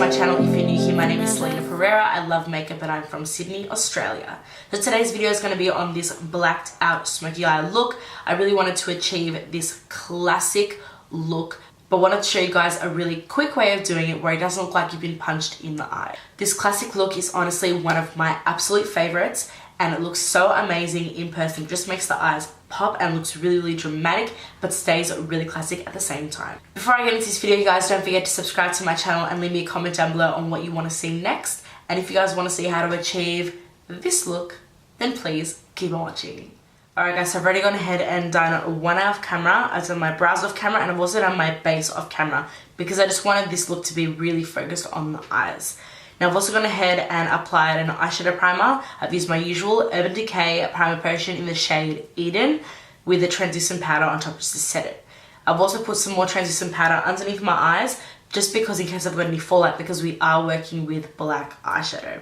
to my channel. If you're new here, my name is Celina Pereira. I love makeup and I'm from Sydney, Australia. So today's video is going to be on this blacked out smoky eye look. I really wanted to achieve this classic look, but wanted to show you guys a really quick way of doing it where it doesn't look like you've been punched in the eye. This classic look is honestly one of my absolute favorites, and it looks so amazing in person. It just makes the eyes pop and looks really, really dramatic, but stays really classic at the same time. Before I get into this video, you guys, don't forget to subscribe to my channel and leave me a comment down below on what you want to see next. And if you guys want to see how to achieve this look, then please keep on watching. Alright guys, so I've already gone ahead and done one eye off camera. I've done my brows off camera, and I've also done my base off camera because I just wanted this look to be really focused on the eyes. Now I've also gone ahead and applied an eyeshadow primer. I've used my usual Urban Decay primer potion in the shade Eden with a translucent powder on top just to set it. I've also put some more translucent powder underneath my eyes just because in case I've got any fallout, because we are working with black eyeshadow.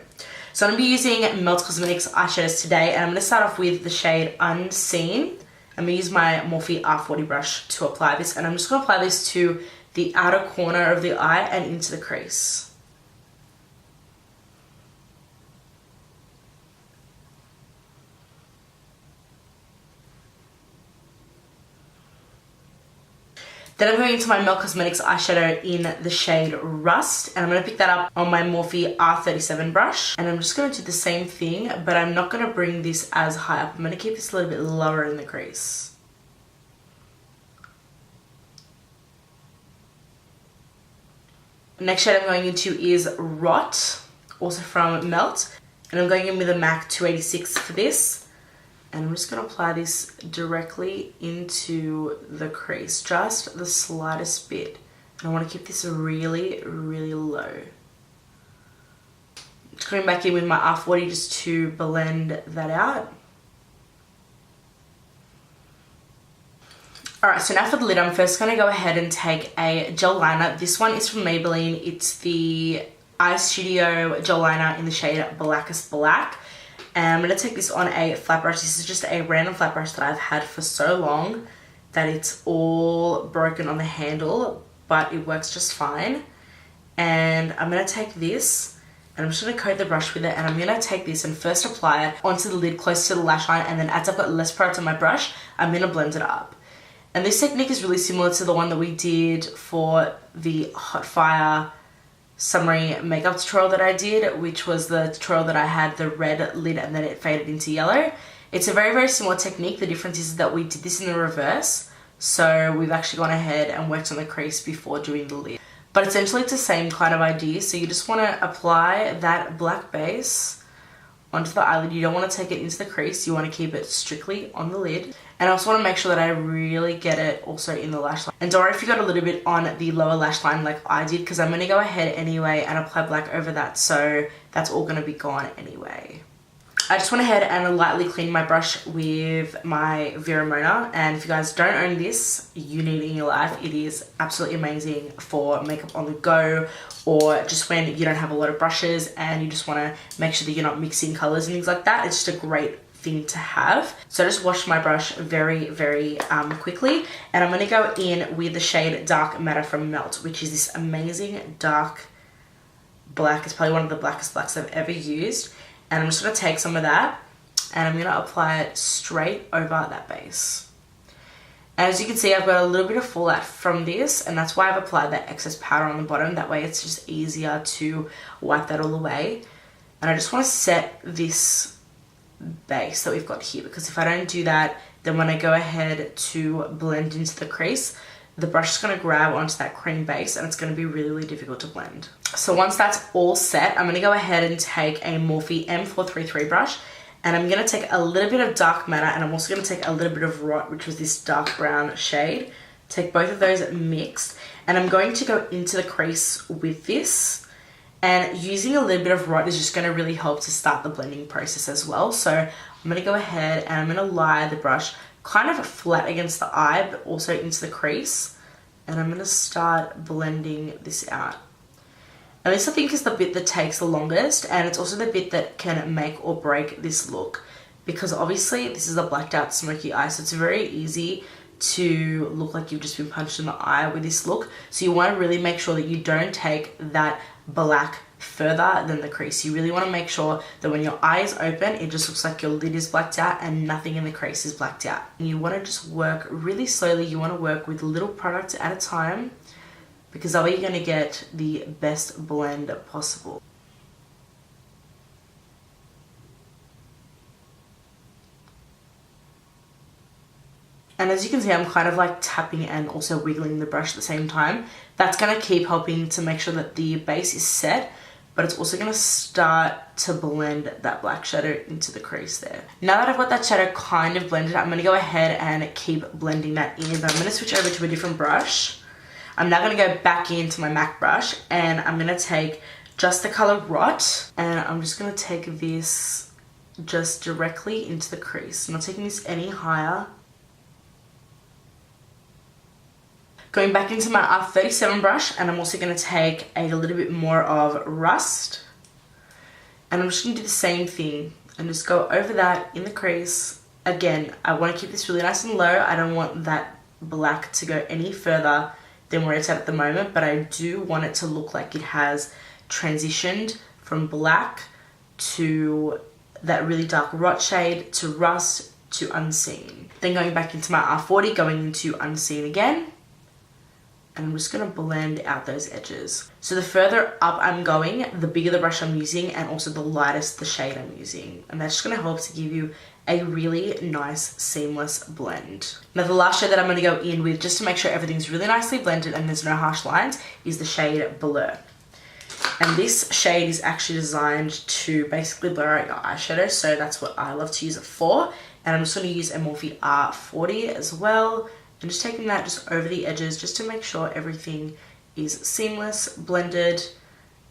So I'm going to be using Melt Cosmetics eyeshadows today, and I'm going to start off with the shade Unseen. I'm going to use my Morphe R40 brush to apply this, and I'm just going to apply this to the outer corner of the eye and into the crease. Then I'm going into my Melt Cosmetics eyeshadow in the shade Rust, and I'm going to pick that up on my Morphe R37 brush. And I'm just going to do the same thing, but I'm not going to bring this as high up. I'm going to keep this a little bit lower in the crease. Next shade I'm going into is Rott, also from Melt. And I'm going in with a MAC 286 for this. And I'm just going to apply this directly into the crease, just the slightest bit. And I want to keep this really, really low. Just going back in with my R40 just to blend that out. Alright, so now for the lid, I'm first going to go ahead and take a gel liner. This one is from Maybelline. It's the Eyeshadow gel liner in the shade Blackest Black. And I'm going to take this on a flat brush. This is just a random flat brush that I've had for so long that it's all broken on the handle, but it works just fine. And I'm going to take this and I'm just going to coat the brush with it, and I'm going to take this and first apply it onto the lid close to the lash line, and then as I've got less product on my brush, I'm going to blend it up. And this technique is really similar to the one that we did for the Hot Fire summery makeup tutorial that I did, which was the tutorial that I had the red lid and then it faded into yellow. It's a very, very similar technique. The difference is that we did this in the reverse, so we've actually gone ahead and worked on the crease before doing the lid. But essentially it's the same kind of idea. So you just want to apply that black base onto the eyelid. You don't want to take it into the crease, you want to keep it strictly on the lid. And I also want to make sure that I really get it also in the lash line. And don't worry if you got a little bit on the lower lash line like I did, because I'm going to go ahead anyway and apply black over that, so that's all going to be gone anyway. I just went ahead and lightly cleaned my brush with my Veromona, and if you guys don't own this, you need it in your life. It is absolutely amazing for makeup on the go, or just when you don't have a lot of brushes and you just want to make sure that you're not mixing colors and things like that. It's just a great thing to have. So I just washed my brush very, very quickly, and I'm going to go in with the shade Dark Matter from Melt, which is this amazing dark black. It's probably one of the blackest blacks I've ever used. And I'm just going to take some of that and I'm going to apply it straight over that base. And as you can see, I've got a little bit of fallout from this, and that's why I've applied that excess powder on the bottom. That way it's just easier to wipe that all away. And I just want to set this base that we've got here, because if I don't do that, then when I go ahead to blend into the crease, the brush is going to grab onto that cream base and it's going to be really, really difficult to blend. So once that's all set, I'm going to go ahead and take a Morphe M433 brush, and I'm going to take a little bit of Dark Matter, and I'm also going to take a little bit of Rott, which was this dark brown shade. Take both of those mixed, and I'm going to go into the crease with this. And using a little bit of Rott is just going to really help to start the blending process as well. So I'm going to go ahead and I'm going to lie the brush kind of flat against the eye, but also into the crease. And I'm going to start blending this out. And this, I think, is the bit that takes the longest, and it's also the bit that can make or break this look, because obviously this is a blacked out smoky eye, so it's very easy to look like you've just been punched in the eye with this look. So you want to really make sure that you don't take that black further than the crease. You really want to make sure that when your eye is open, it just looks like your lid is blacked out and nothing in the crease is blacked out. And you want to just work really slowly. You want to work with little products at a time, because that way you're going to get the best blend possible. And as you can see, I'm kind of like tapping and also wiggling the brush at the same time. That's going to keep helping to make sure that the base is set, but it's also going to start to blend that black shadow into the crease there. Now that I've got that shadow kind of blended, I'm going to go ahead and keep blending that in, but I'm going to switch over to a different brush. I'm now going to go back into my MAC brush, and I'm going to take just the color Rott, and I'm just going to take this just directly into the crease. I'm not taking this any higher. Going back into my R37 brush, and I'm also going to take a little bit more of Rust, and I'm just going to do the same thing and just go over that in the crease. Again, I want to keep this really nice and low. I don't want that black to go any further than where it's at the moment, but I do want it to look like it has transitioned from black to that really dark Rott shade to Rust to Unseen. Then going back into my R40, going into Unseen again. And I'm just going to blend out those edges. So the further up I'm going, the bigger the brush I'm using, and also the lightest the shade I'm using. And that's just going to help to give you a really nice seamless blend. Now the last shade that I'm going to go in with, just to make sure everything's really nicely blended and there's no harsh lines, is the shade Velour. And this shade is actually designed to basically blur out your eyeshadow, so that's what I love to use it for. And I'm just going to use a Morphe R40 as well. And just taking that just over the edges just to make sure everything is seamless, blended,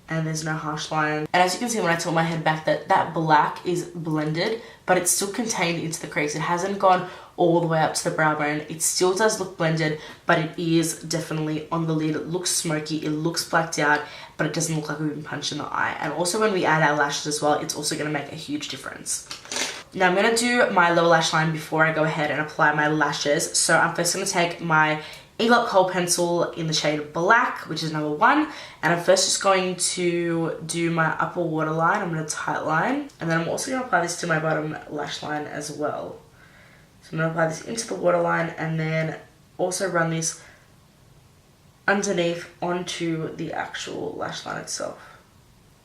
and there's no harsh line. And as you can see when I tilt my head back, that black is blended, but it's still contained into the crease. It hasn't gone all the way up to the brow bone. It still does look blended, but it is definitely on the lid. It looks smoky, it looks blacked out, but it doesn't look like we've been punched in the eye. And also when we add our lashes as well, it's also going to make a huge difference. Now I'm going to do my lower lash line before I go ahead and apply my lashes. So I'm first going to take my INGLOT Khol pencil in the shade Black, which is number 1. And I'm first just going to do my upper waterline. I'm going to tight line. And then I'm also going to apply this to my bottom lash line as well. So I'm going to apply this into the waterline and then also run this underneath onto the actual lash line itself.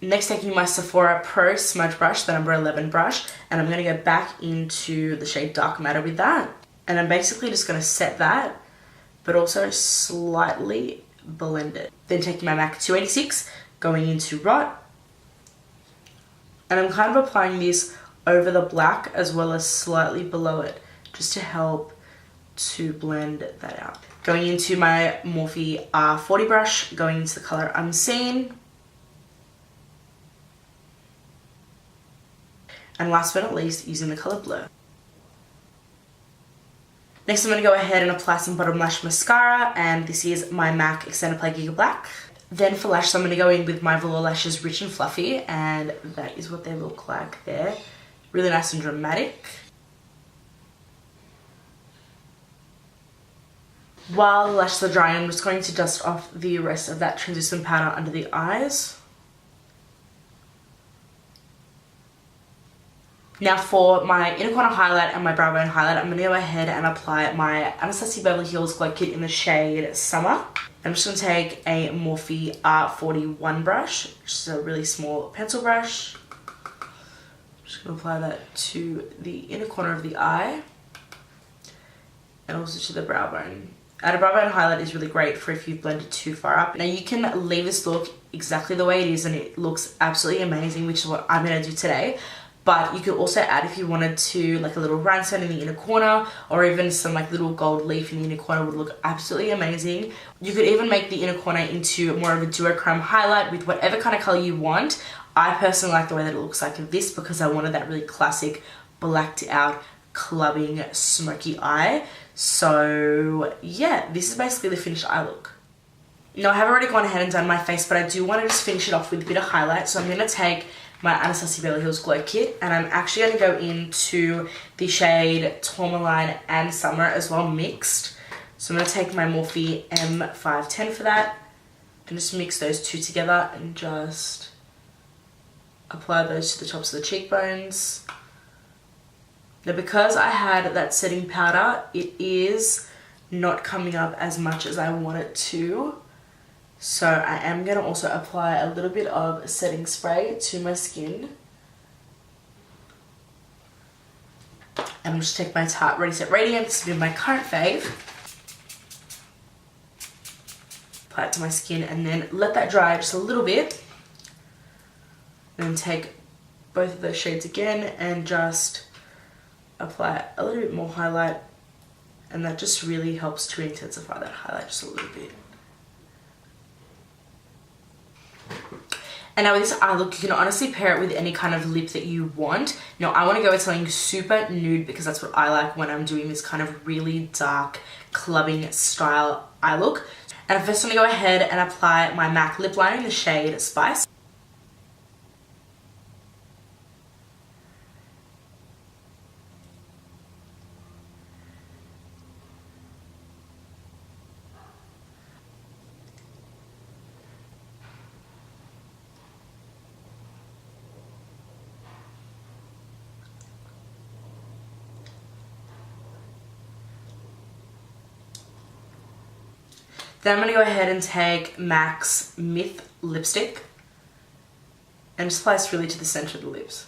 Next, taking my Sephora Pro Smudge brush, the number 11 brush, and I'm going to go back into the shade Dark Matter with that. And I'm basically just going to set that, but also slightly blend it. Then taking my MAC 286, going into Rott. And I'm kind of applying this over the black as well as slightly below it, just to help to blend that out. Going into my Morphe R40 brush, going into the color Unseen. And last but not least, using the colour Blur. Next I'm going to go ahead and apply some bottom lash mascara, and this is my MAC Extended Play Giga Black. Then for lashes I'm going to go in with my Velour Lashes Rich and Fluffy, and that is what they look like there. Really nice and dramatic. While the lashes are drying, I'm just going to dust off the rest of that translucent powder under the eyes. Now for my inner corner highlight and my brow bone highlight, I'm going to go ahead and apply my ANASTASIA Beverly Hills Glowkit in the shade Summer. I'm just going to take a Morphe R41 brush, which is a really small pencil brush. I'm just going to apply that to the inner corner of the eye and also to the brow bone. And a brow bone highlight is really great for if you've blended too far up. Now you can leave this look exactly the way it is and it looks absolutely amazing, which is what I'm going to do today. But you could also add, if you wanted to, like a little rhinestone in the inner corner, or even some like little gold leaf in the inner corner would look absolutely amazing. You could even make the inner corner into more of a duochrome highlight with whatever kind of color you want. I personally like the way that it looks like this because I wanted that really classic blacked out clubbing smoky eye. So yeah, this is basically the finished eye look. Now I have already gone ahead and done my face, but I do want to just finish it off with a bit of highlight. So I'm going to take my Anastasia Beverly Hills Glow Kit, and I'm actually going to go into the shade Toumaline and Summer as well, mixed. So I'm going to take my Morphe M510 for that and just mix those two together and just apply those to the tops of the cheekbones. Now, because I had that setting powder, it is not coming up as much as I want it to. So I am going to also apply a little bit of setting spray to my skin. And I'll just take my Tarte Ready Set Radiant, this will be my current fave. Apply it to my skin and then let that dry just a little bit. And then take both of those shades again and just apply a little bit more highlight. And that just really helps to intensify that highlight just a little bit. And now with this eye look, you can honestly pair it with any kind of lip that you want. Now I want to go with something super nude because that's what I like when I'm doing this kind of really dark clubbing style eye look. And I'm first going to go ahead and apply my MAC lip liner in the shade Spice. Then I'm going to go ahead and take MAC's Myth lipstick and just apply this really to the center of the lips.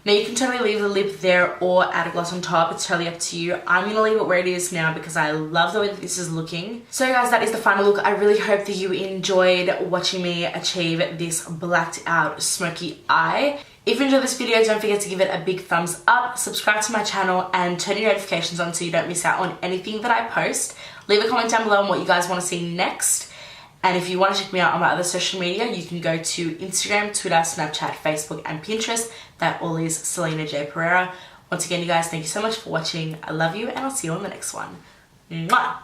Now you can totally leave the lip there or add a gloss on top, it's totally up to you. I'm going to leave it where it is now because I love the way that this is looking. So guys, that is the final look. I really hope that you enjoyed watching me achieve this blacked out smoky eye. If you enjoyed this video, don't forget to give it a big thumbs up, subscribe to my channel and turn your notifications on so you don't miss out on anything that I post. Leave a comment down below on what you guys want to see next. And if you want to check me out on my other social media, you can go to Instagram, Twitter, Snapchat, Facebook, and Pinterest. That all is Celina J. Pereira. Once again, you guys, thank you so much for watching. I love you, and I'll see you on the next one. Mwah!